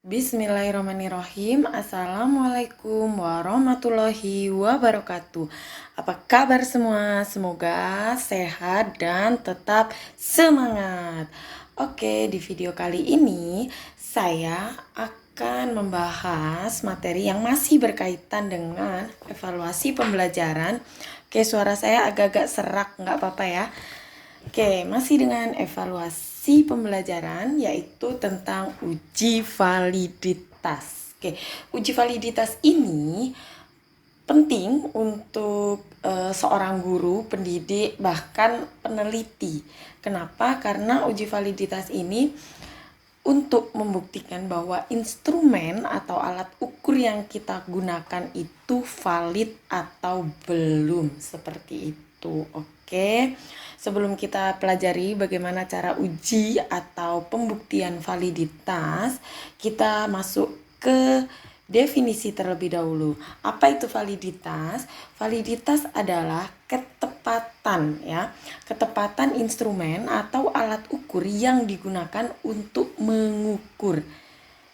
Bismillahirrahmanirrahim. Assalamualaikum warahmatullahi wabarakatuh. Apa kabar semua? Semoga sehat dan tetap semangat. Oke, di video kali ini saya akan membahas materi yang masih berkaitan dengan evaluasi pembelajaran. Oke, suara saya agak-agak serak, nggak apa-apa ya. Oke, masih dengan evaluasi pembelajaran, yaitu tentang uji validitas. Oke, uji validitas ini penting untuk seorang guru, pendidik, bahkan peneliti. Kenapa? Karena uji validitas ini untuk membuktikan bahwa instrumen atau alat ukur yang kita gunakan itu valid atau belum, seperti itu. Oke, sebelum kita pelajari bagaimana cara uji atau pembuktian validitas, kita masuk ke definisi terlebih dahulu. Apa itu validitas? Validitas adalah ketepatan ya, ketepatan instrumen atau alat ukur yang digunakan untuk mengukur.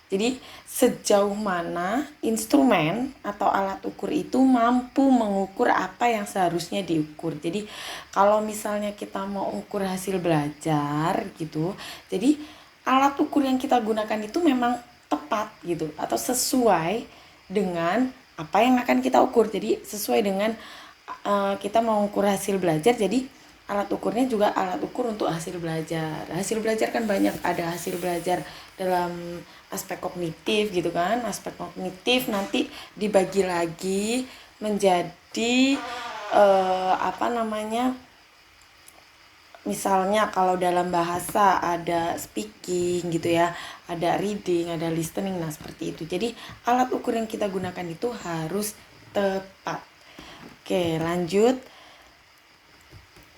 Jadi sejauh mana instrumen atau alat ukur itu mampu mengukur apa yang seharusnya diukur. Jadi kalau misalnya kita mau ukur hasil belajar gitu, jadi alat ukur yang kita gunakan itu memang tepat gitu atau sesuai dengan apa yang akan kita ukur. Jadi sesuai dengan kita mau ukur hasil belajar, jadi alat ukurnya juga alat ukur untuk hasil belajar. Hasil belajar kan banyak, ada hasil belajar dalam aspek kognitif gitu kan. Aspek kognitif nanti dibagi lagi menjadi misalnya kalau dalam bahasa ada speaking gitu ya, ada reading, ada listening, nah seperti itu. Jadi alat ukur yang kita gunakan itu harus tepat. Oke, lanjut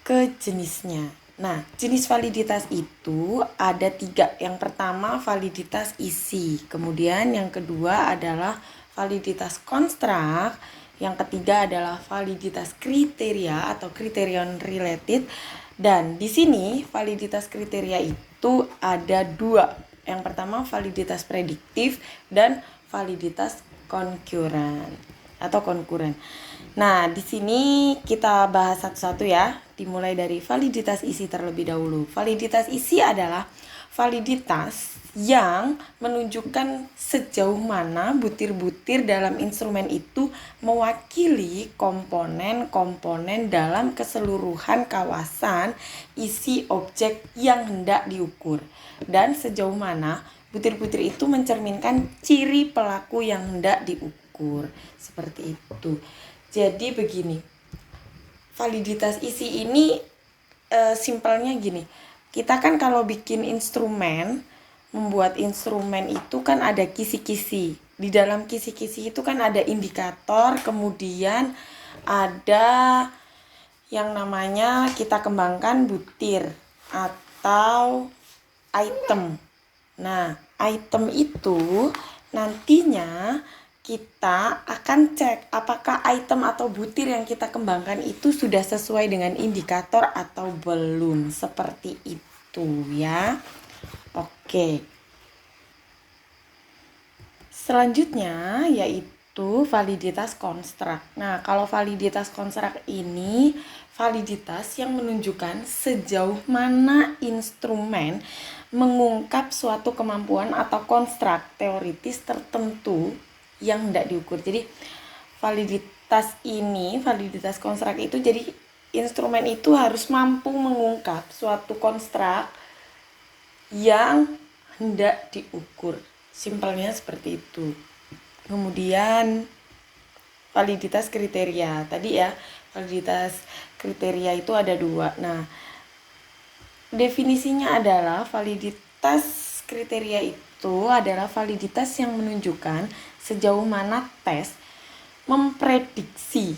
ke jenisnya. Nah, jenis validitas itu ada 3. Yang pertama validitas isi, kemudian yang kedua adalah validitas konstruk, yang ketiga adalah validitas kriteria atau criterion related. Dan di sini validitas kriteria itu ada 2. Yang pertama validitas prediktif dan validitas konkuren atau konkuren. Nah, di sini kita bahas satu-satu ya. Dimulai dari validitas isi terlebih dahulu. Validitas isi adalah validitas yang menunjukkan sejauh mana butir-butir dalam instrumen itu mewakili komponen-komponen dalam keseluruhan kawasan isi objek yang hendak diukur, dan sejauh mana butir-butir itu mencerminkan ciri pelaku yang hendak diukur. Seperti itu. Jadi begini, validitas isi ini simpelnya gini. Kita kan kalau bikin instrumen, membuat instrumen itu kan ada kisi-kisi. Di dalam kisi-kisi itu kan ada indikator, kemudian ada yang namanya kita kembangkan butir atau item. Nah, item itu nantinya kita akan cek apakah item atau butir yang kita kembangkan itu sudah sesuai dengan indikator atau belum. Seperti itu ya. Oke. Selanjutnya yaitu validitas konstruk. Nah, kalau validitas konstruk ini validitas yang menunjukkan sejauh mana instrumen mengungkap suatu kemampuan atau konstruk teoritis tertentu yang hendak diukur. Jadi validitas konstruk itu, jadi instrumen itu harus mampu mengungkap suatu konstruk yang hendak diukur. Simpelnya seperti itu. Kemudian validitas kriteria. Tadi ya, validitas kriteria itu ada 2. Nah, definisinya adalah validitas kriteria itu adalah validitas yang menunjukkan sejauh mana tes memprediksi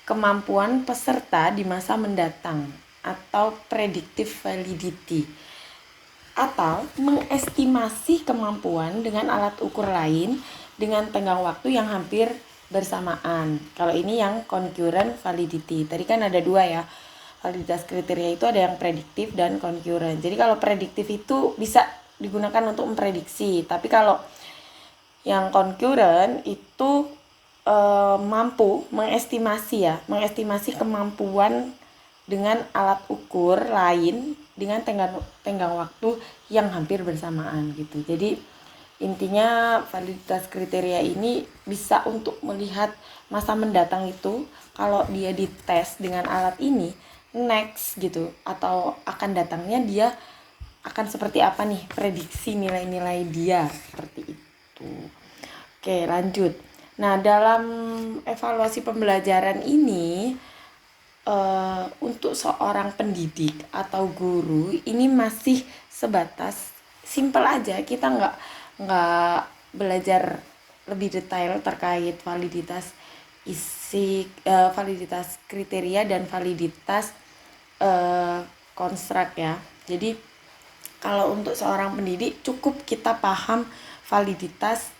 kemampuan peserta di masa mendatang atau predictive validity, atau mengestimasi kemampuan dengan alat ukur lain dengan tenggang waktu yang hampir bersamaan. Kalau ini yang concurrent validity. Tadi kan ada 2 ya. Validitas kriteria itu ada yang prediktif dan concurrent. Jadi kalau prediktif itu bisa digunakan untuk memprediksi. Tapi kalau yang concurrent itu mampu mengestimasi kemampuan dengan alat ukur lain dengan tenggang waktu yang hampir bersamaan gitu. Jadi intinya validitas kriteria ini bisa untuk melihat masa mendatang itu kalau dia dites dengan alat ini next gitu, atau akan datangnya dia akan seperti apa nih, prediksi nilai-nilai dia seperti itu. Oke, lanjut. Nah, dalam evaluasi pembelajaran ini untuk seorang pendidik atau guru ini masih sebatas simple aja, kita nggak belajar lebih detail terkait validitas validitas kriteria dan validitas konstruk ya. Jadi kalau untuk seorang pendidik cukup kita paham validitas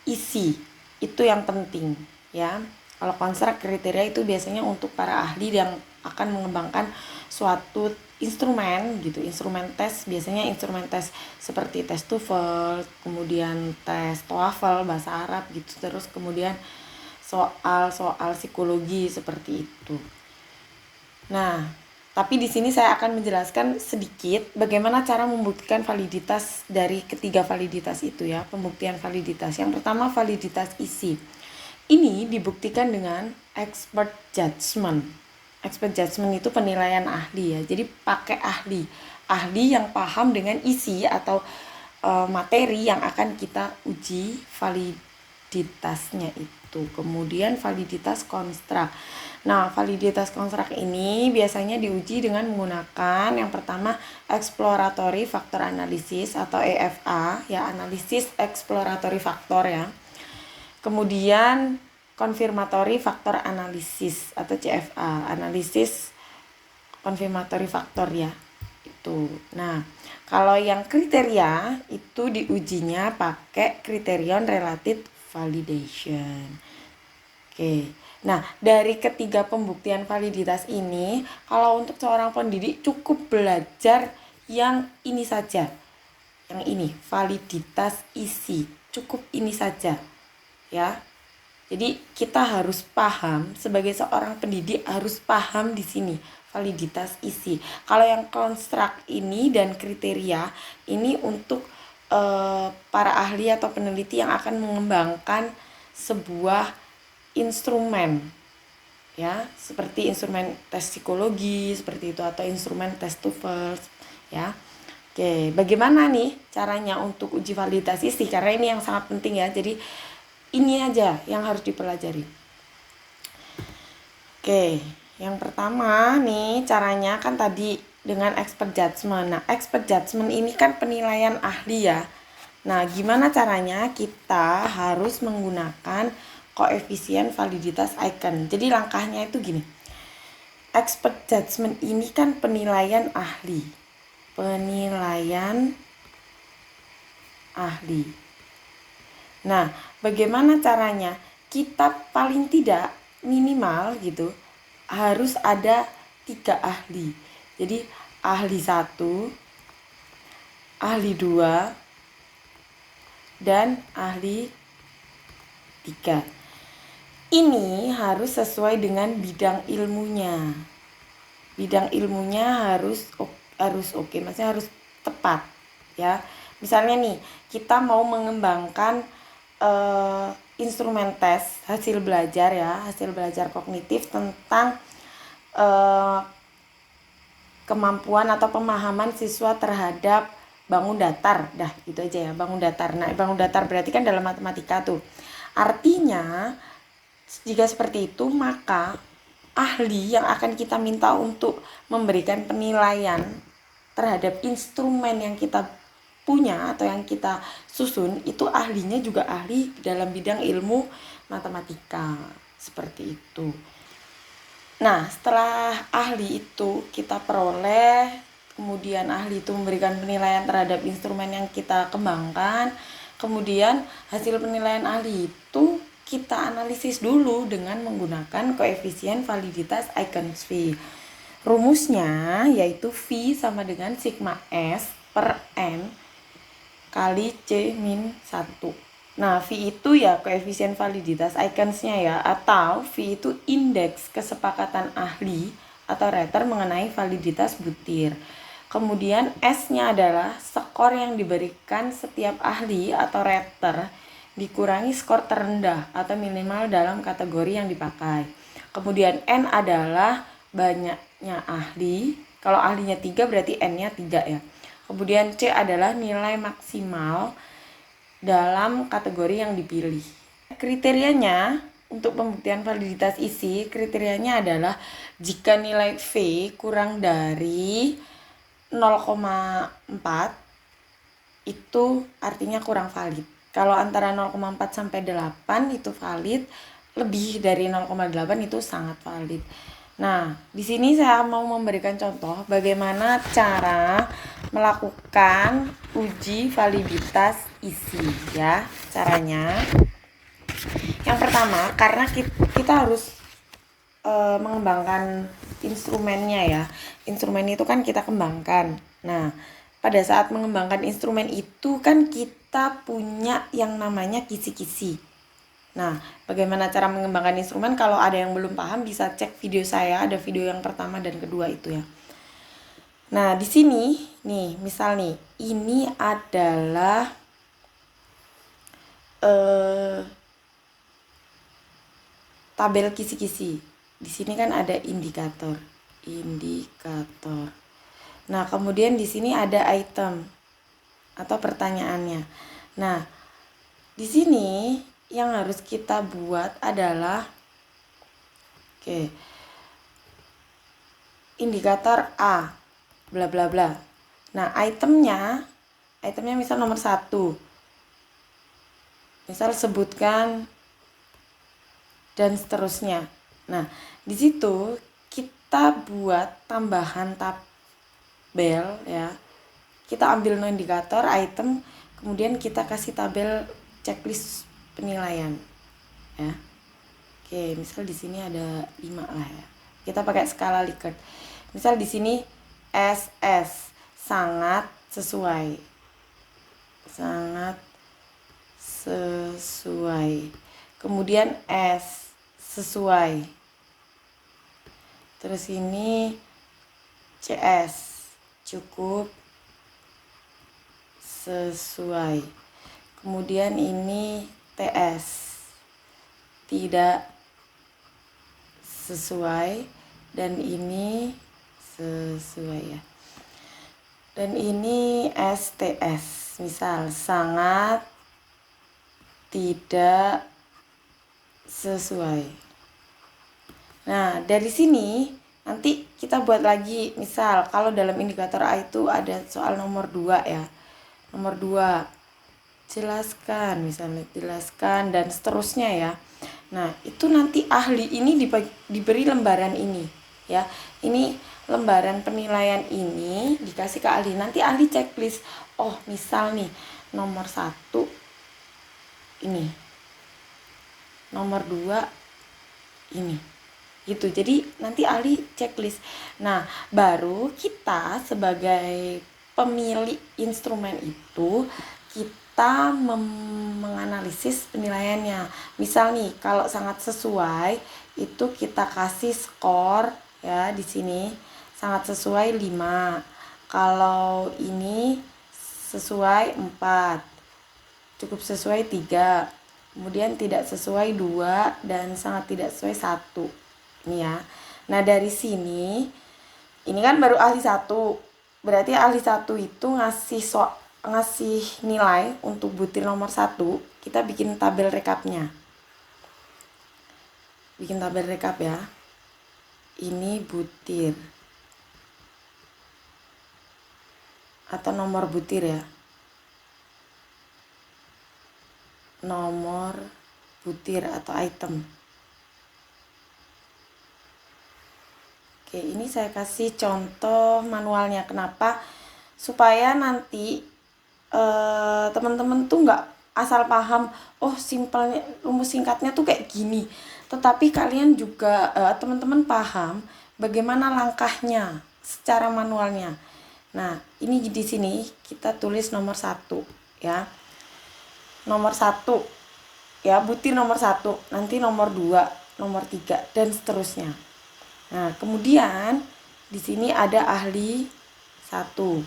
isi, itu yang penting ya. Kalau konstruk kriteria itu biasanya untuk para ahli yang akan mengembangkan suatu instrumen gitu, instrumen tes, biasanya instrumen tes seperti tes TOEFL, kemudian tes TOEFL bahasa Arab gitu, terus kemudian soal psikologi seperti itu. Nah, tapi di sini saya akan menjelaskan sedikit bagaimana cara membuktikan validitas dari ketiga validitas itu ya, pembuktian validitas. Yang pertama validitas isi. Ini dibuktikan dengan expert judgment. Expert judgment itu penilaian ahli ya. Jadi pakai ahli yang paham dengan isi atau materi yang akan kita uji validitasnya itu. Kemudian validitas konstruk. Nah, validitas konstruk ini biasanya diuji dengan menggunakan yang pertama exploratory factor analysis atau EFA ya, analisis exploratory factor ya. Kemudian confirmatory factor analysis atau CFA, analisis confirmatory factor ya. Itu. Nah, kalau yang kriteria itu diujinya pakai criterion relative validation. Oke. Nah, dari ketiga pembuktian validitas ini, kalau untuk seorang pendidik cukup belajar yang ini saja. Yang ini, validitas isi. Cukup ini saja. Ya. Jadi kita harus paham, sebagai seorang pendidik harus paham di sini validitas isi. Kalau yang konstruk ini dan kriteria ini untuk para ahli atau peneliti yang akan mengembangkan sebuah instrumen ya, seperti instrumen tes psikologi seperti itu atau instrumen tes TOEFL ya. Oke, bagaimana nih caranya untuk uji validitas isi, karena ini yang sangat penting ya. Jadi ini aja yang harus dipelajari. Oke, yang pertama nih caranya kan tadi dengan expert judgment. Nah, expert judgment ini kan penilaian ahli ya. Nah, gimana caranya? Kita harus menggunakan koefisien validitas Aiken. Jadi langkahnya itu gini. Expert judgment ini kan penilaian ahli. Penilaian ahli. Nah, bagaimana caranya? Kita paling tidak minimal gitu harus ada 3 ahli. Jadi ahli 1, ahli 2, dan ahli 3. Ini harus sesuai dengan bidang ilmunya. Bidang ilmunya harus oke, maksudnya harus tepat ya. Misalnya nih, kita mau mengembangkan instrumen tes hasil belajar ya, hasil belajar kognitif tentang kemampuan atau pemahaman siswa terhadap bangun datar, dah gitu aja ya, bangun datar. Nah, bangun datar berarti kan dalam matematika tuh. Artinya jika seperti itu, maka ahli yang akan kita minta untuk memberikan penilaian terhadap instrumen yang kita punya atau yang kita susun, itu ahlinya juga ahli dalam bidang ilmu matematika seperti itu. Nah, setelah ahli itu kita peroleh, kemudian ahli itu memberikan penilaian terhadap instrumen yang kita kembangkan, kemudian hasil penilaian ahli itu kita analisis dulu dengan menggunakan koefisien validitas Aikens V. Rumusnya yaitu V sama dengan sigma S per N kali C min 1. Nah, V itu ya koefisien validitas icons-nya ya, atau V itu indeks kesepakatan ahli atau rater mengenai validitas butir. Kemudian S-nya adalah skor yang diberikan setiap ahli atau rater dikurangi skor terendah atau minimal dalam kategori yang dipakai. Kemudian N adalah banyaknya ahli. Kalau ahlinya 3 berarti N-nya 3 ya. Kemudian C adalah nilai maksimal dalam kategori yang dipilih. Kriterianya untuk pembuktian validitas isi, kriterianya adalah jika nilai V kurang dari 0,4 itu artinya kurang valid. Kalau antara 0,4 sampai 8 itu valid, lebih dari 0,8 itu sangat valid. Nah, di sini saya mau memberikan contoh bagaimana cara melakukan uji validitas isi ya. Caranya yang pertama, karena kita harus mengembangkan instrumennya ya. Instrumen itu kan kita kembangkan. Nah, pada saat mengembangkan instrumen itu kan kita punya yang namanya kisi-kisi. Nah, bagaimana cara mengembangkan instrumen? Kalau ada yang belum paham bisa cek video saya, ada video yang pertama dan kedua itu ya. Nah, di sini nih, misal nih, ini adalah tabel kisi-kisi. Di sini kan ada indikator. Nah, kemudian di sini ada item atau pertanyaannya. Nah, di sini yang harus kita buat adalah indikator A bla bla bla. Nah, itemnya misal nomor 1. Misal sebutkan dan seterusnya. Nah, di situ kita buat tambahan tabel ya. Kita ambil indikator, item, kemudian kita kasih tabel checklist penilaian ya. Oke, misal di sini ada 5 lah ya. Kita pakai skala Likert. Misal di sini SS sangat sesuai. Kemudian S sesuai. Terus ini CS cukup sesuai. Kemudian ini TS tidak sesuai dan ini sesuai ya. Dan ini STS misal sangat tidak sesuai. Nah, dari sini nanti kita buat lagi, misal kalau dalam indikator A itu ada soal nomor 2 ya. Nomor 2, jelaskan dan seterusnya ya. Nah, itu nanti ahli ini diberi lembaran ini ya. Ini lembaran penilaian ini dikasih ke ahli. Nanti ahli checklist. Oh, misal nih nomor 1 ini. Nomor 2 ini. Gitu. Jadi nanti ahli checklist. Nah, baru kita sebagai pemilik instrumen itu kita menganalisis penilaiannya. Misal nih, kalau sangat sesuai itu kita kasih skor ya di sini. Sangat sesuai 5. Kalau ini sesuai 4. Cukup sesuai 3. Kemudian tidak sesuai 2 dan sangat tidak sesuai 1. Ini ya. Nah, dari sini ini kan baru ahli 1. Berarti ahli 1 itu ngasih nilai untuk butir nomor 1. Kita bikin tabel rekapnya. Bikin tabel rekap ya. Ini butir. Atau nomor butir ya. Nomor butir atau item. Oke, ini saya kasih contoh manualnya. Kenapa? Supaya nanti teman-teman tuh nggak asal paham, oh simpelnya, rumus singkatnya tuh kayak gini. Tetapi kalian juga teman-teman paham bagaimana langkahnya secara manualnya. Nah, ini di sini kita tulis nomor 1. ya. Nomor 1 ya, butir nomor 1, nanti nomor 2, nomor 3 dan seterusnya. Nah, kemudian di sini ada ahli 1.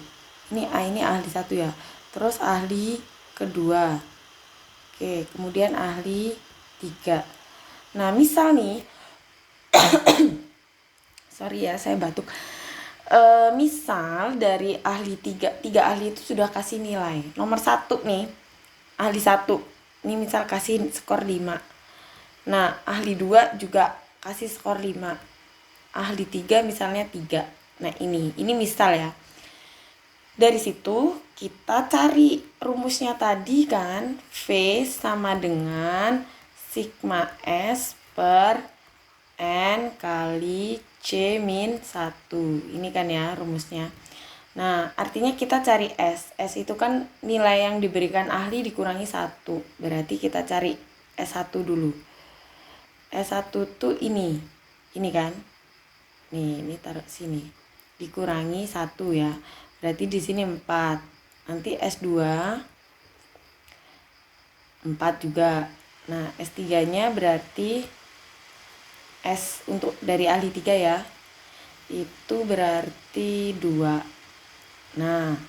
Ini ahli 1 ya. Terus ahli kedua. Oke, kemudian ahli 3. Nah, misal nih sorry ya, saya batuk. Misal dari ahli 3 ahli itu sudah kasih nilai. Nomor 1 nih, ahli 1. Ini misal kasih skor 5. Nah, ahli 2 juga kasih skor 5. Ahli 3 misalnya 3. Nah, ini misal ya. Dari situ kita cari rumusnya tadi kan, V sama dengan sigma S per N kali C min 1. Ini kan ya rumusnya. Nah, artinya kita cari S. S itu kan nilai yang diberikan ahli dikurangi 1. Berarti kita cari S1 dulu. S1 tuh ini. Ini kan. Nih, ini taruh sini. Dikurangi 1 ya. Berarti di sini 4. Nanti S2 4 juga. Nah, S3-nya berarti S untuk dari ahli 3 ya. Itu berarti 2. Nah,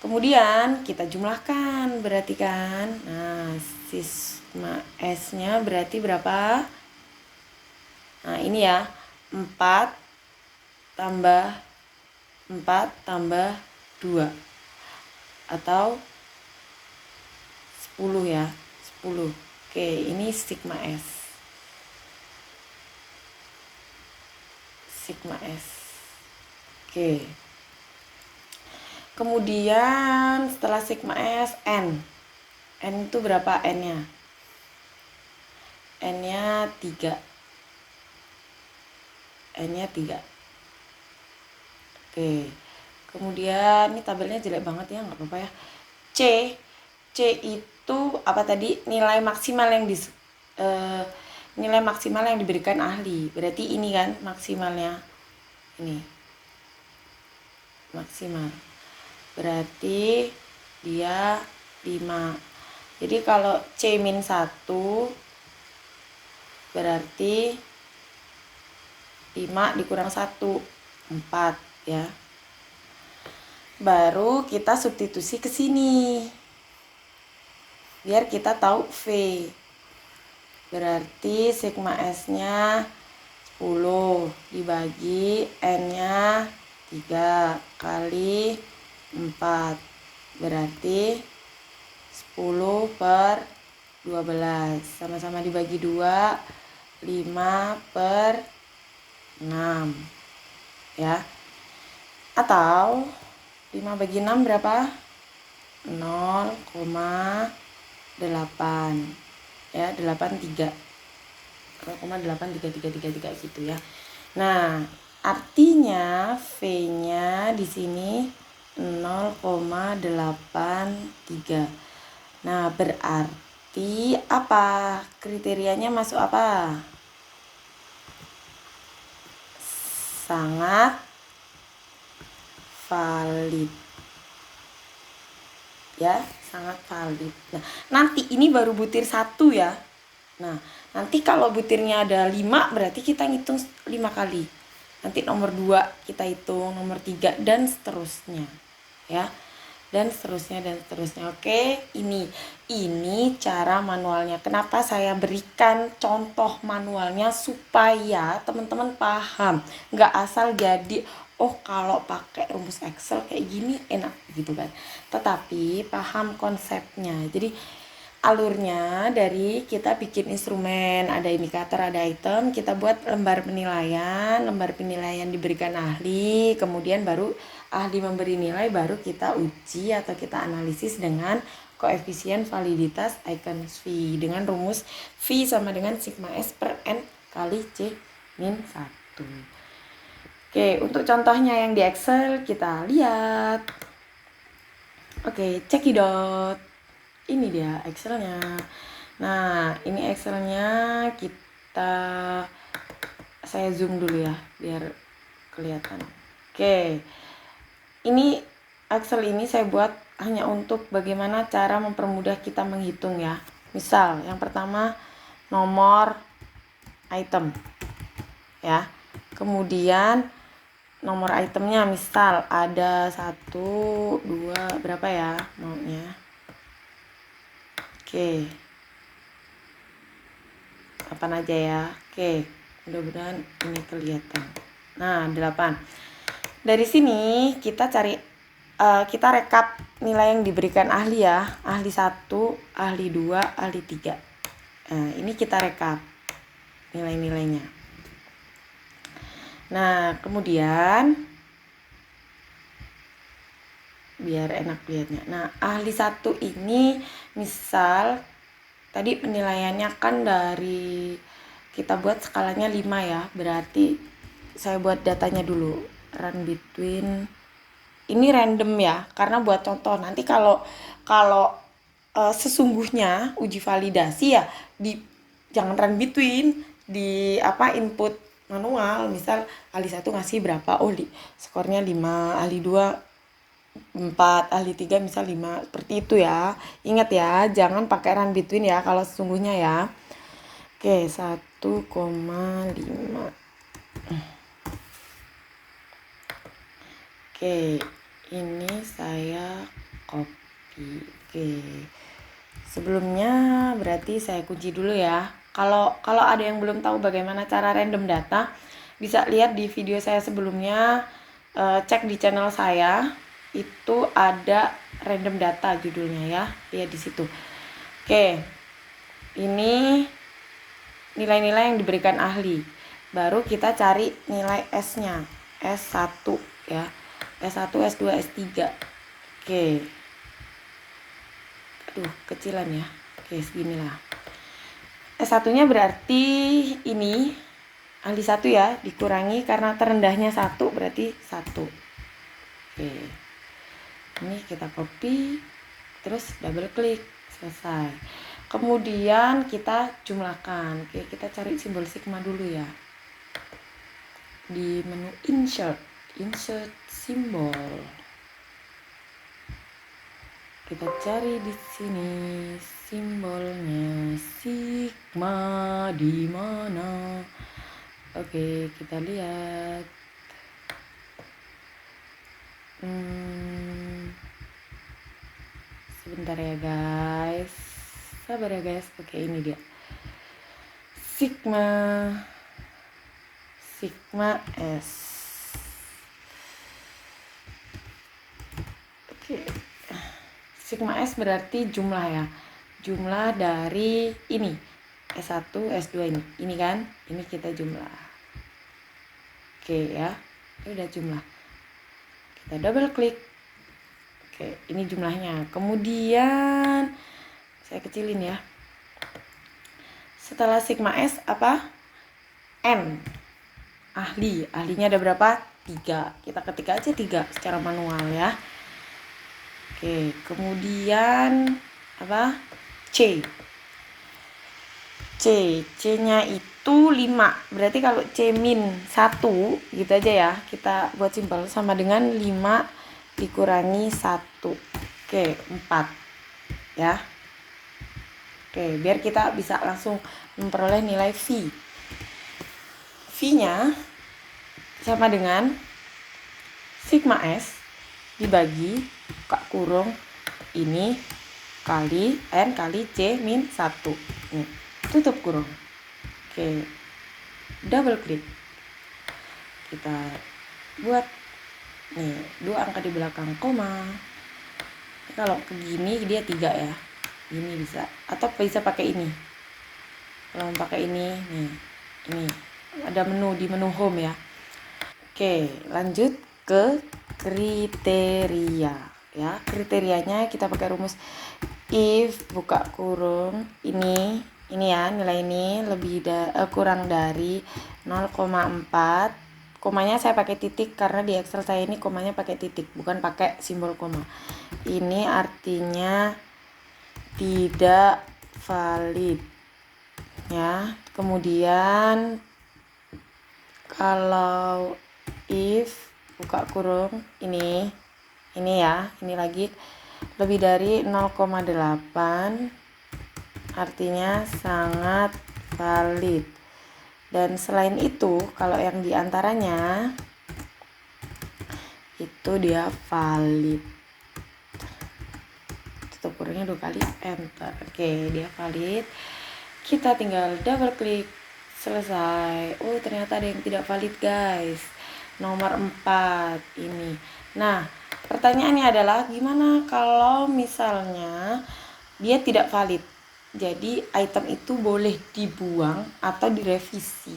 kemudian kita jumlahkan berarti kan. Nah, sigma S-nya berarti berapa? Nah, ini ya. 4 tambah 2 atau 10 ya. 10. Oke, ini sigma S. Sigma S. Oke. Kemudian setelah sigma S, N. N itu berapa N-nya? N-nya 3. N-nya 3. Oke. Kemudian ini tabelnya jelek banget ya, nggak apa-apa ya. C. C itu apa tadi? Nilai maksimal yang nilai maksimal yang diberikan ahli. Berarti ini kan maksimalnya. Ini. Maksimal. Berarti dia 5. Jadi kalau C min 1 berarti 5 dikurang 1, 4 ya. Baru kita substitusi ke sini. Biar kita tahu V. Berarti sigma S-nya 10 dibagi N-nya 3 kali 4. Berarti 10 per 12. Sama-sama dibagi 2. 5 per 6. Ya. Atau 5 bagi 6 berapa? 0,8. Ya, 83. 0,83333 gitu ya. Nah, artinya V-nya di sini 0,83. Nah, berarti apa? Kriterianya masuk apa? Sangat valid. Ya, sangat valid. Nah, nanti ini baru butir 1 ya. Nah, nanti kalau butirnya ada 5 berarti kita ngitung 5 kali. Nanti nomor 2 kita hitung, nomor 3 dan seterusnya. Ya. Dan seterusnya. Oke, ini cara manualnya. Kenapa saya berikan contoh manualnya supaya teman-teman paham. Nggak asal jadi oh kalau pakai rumus Excel kayak gini enak gitu kan. Tetapi paham konsepnya. Jadi alurnya dari kita bikin instrumen, ada indikator, ada item, kita buat lembar penilaian diberikan ahli, kemudian baru ahli memberi nilai, baru kita uji atau kita analisis dengan koefisien validitas icon V dengan rumus V sama dengan sigma S per N kali C min 1. Oke, untuk contohnya yang di Excel kita lihat. Oke, cekidot. Ini dia Excelnya. Nah, ini Excelnya saya zoom dulu ya biar kelihatan. Oke, ini Excel ini saya buat hanya untuk bagaimana cara mempermudah kita menghitung ya. Misal yang pertama nomor item ya. Kemudian nomor itemnya misal ada 1, 2, berapa ya maunya. Oke. 8 aja ya. Oke. Mudah-mudahan ini kelihatan. Nah, 8. Dari sini kita cari kita rekap nilai yang diberikan ahli ya. Ahli 1, ahli 2, ahli 3. Nah, ini kita rekap nilai-nilainya. Nah, kemudian biar enak lihatnya. Nah, ahli 1 ini misal tadi penilaiannya kan dari kita buat skalanya 5 ya. Berarti saya buat datanya dulu. Run between ini random ya, karena buat contoh nanti kalau sesungguhnya uji validasi ya jangan run between di input manual. Misal ahli 1 ngasih berapa, skornya 5, ahli 2 4, ahli 3 misal 5, seperti itu ya. Ingat ya, jangan pakai run between ya kalau sesungguhnya ya. Oke, 1,5. Oke, ini saya copy. Oke. Sebelumnya berarti saya kunci dulu ya. Kalau ada yang belum tahu bagaimana cara random data, bisa lihat di video saya sebelumnya, cek di channel saya. Itu ada random data judulnya ya. Lihat di situ. Oke. Ini nilai-nilai yang diberikan ahli. Baru kita cari nilai S-nya. S1 ya. S1, S2, S3. Oke. Aduh, kecilan ya. Oke, seginilah. S1-nya berarti ini ahli 1 ya, dikurangi karena terendahnya 1 berarti 1. Oke. Ini kita copy, terus double klik, selesai. Kemudian kita jumlahkan. Oke, kita cari simbol sigma dulu ya. Di menu insert simbol. Kita cari di sini simbolnya sigma di mana? Oke, kita lihat. Sebentar ya guys. Sabar ya guys. Oke, ini dia. Sigma S. Oke. Sigma S berarti jumlah ya. Jumlah dari ini. S1, S2 ini. Ini kan? Ini kita jumlah. Oke ya. Ini udah jumlah. Kita double klik. Oke, ini jumlahnya. Kemudian saya kecilin ya. Setelah sigma S apa? N. Ahlinya ada berapa? 3. Kita ketik aja 3 secara manual ya. Oke, kemudian apa? C-nya itu 5. Berarti kalau C min 1 gitu aja ya. Kita buat simpel sama dengan 5 dikurangi 1. Oke, 4 ya. Oke, biar kita bisa langsung memperoleh nilai V. V-nya sama dengan sigma S dibagi buka kurung ini kali N kali C min 1. Nih, tutup kurung. Oke, double klik. Kita buat nih 2 angka di belakang koma. Kalau begini dia 3 ya. Ini bisa, atau bisa pakai ini. Kalau mau pakai ini, nih, ini ada menu di menu home ya. Oke, lanjut ke kriteria ya. Kriterianya kita pakai rumus if buka kurung ini ya, nilai ini kurang dari 0,4. Komanya saya pakai titik karena di Excel saya ini komanya pakai titik, bukan pakai simbol koma. Ini artinya tidak valid ya. Kemudian kalau if buka kurung ini ya, ini lagi lebih dari 0,8 artinya sangat valid. Dan selain itu, kalau yang diantaranya itu dia valid. Tutup kurungnya 2 kali, enter. Oke, dia valid. Kita tinggal double klik, selesai. Oh, ternyata ada yang tidak valid, guys. Nomor 4 ini. Nah, pertanyaannya adalah gimana kalau misalnya dia tidak valid? Jadi item itu boleh dibuang atau direvisi,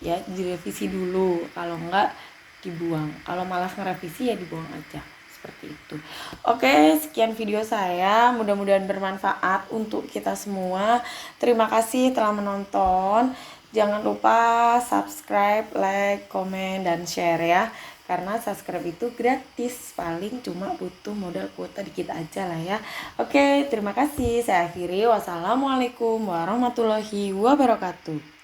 ya direvisi dulu, kalau enggak dibuang. Kalau malas ngerevisi ya dibuang aja, seperti itu. Oke, sekian video saya, mudah-mudahan bermanfaat untuk kita semua. Terima kasih telah menonton. Jangan lupa subscribe, like, komen, dan share ya. Karena subscribe itu gratis, paling cuma butuh modal kuota dikit aja lah ya. Oke, terima kasih. Saya akhiri. Wassalamualaikum warahmatullahi wabarakatuh.